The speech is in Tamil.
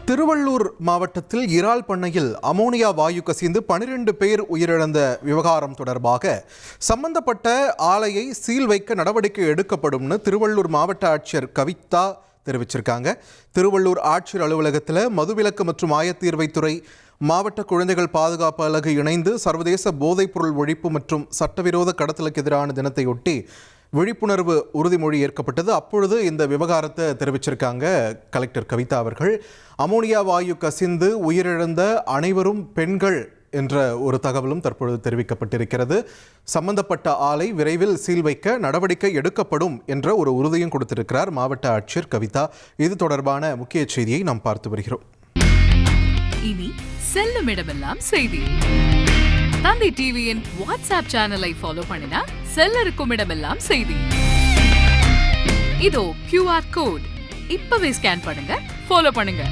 திருவள்ளூர் மாவட்டத்தில் இறால் பண்ணையில் அமோனியா வாயு கசிந்து 12 பேர் உயிரிழந்த விவகாரம் தொடர்பாக சம்பந்தப்பட்ட ஆலையை சீல் வைக்க நடவடிக்கை எடுக்கப்படும்னு திருவள்ளூர் மாவட்ட ஆட்சியர் கவிதா தெரிவிச்சிருக்காங்க. திருவள்ளூர் ஆட்சியர் அலுவலகத்தில் மதுவிலக்கு மற்றும் ஆயத்தீர்வைத்துறை மாவட்ட குழந்தைகள் பாதுகாப்பு அலகு இணைந்து சர்வதேச போதைப்பொருள் ஒழிப்பு மற்றும் சட்டவிரோத கடத்தலுக்கு எதிரான தினத்தையொட்டி விழிப்புணர்வு உறுதிமொழி ஏற்கப்பட்டது. அப்பொழுது இந்த விவகாரத்தை தெரிவிச்சிருக்காங்க கலெக்டர் கவிதா அவர்கள். அமோனியா வாயு கசிந்து உயிரிழந்த அனைவரும் பெண்கள் என்ற ஒரு தகவலும் தற்பொழுது தெரிவிக்கப்பட்டிருக்கிறது. சம்பந்தப்பட்ட ஆலை விரைவில் சீல் வைக்க நடவடிக்கை எடுக்கப்படும் என்ற ஒரு உறுதியும் கொடுத்திருக்கிறார் மாவட்ட ஆட்சியர் கவிதா. இது தொடர்பான முக்கிய செய்தியை நாம் பார்த்து வருகிறோம். இனி செல்லும் இடமெல்லாம் செய்தி. தந்தை டிவியின் வாட்ஸ்அப் சேனலை ஃபாலோ பண்ணினா செல்ல இருக்கும் இடமெல்லாம் செய்தி. இதோ QR கோட் இப்பவே ஸ்கேன் பண்ணுங்க, ஃபாலோ பண்ணுங்க.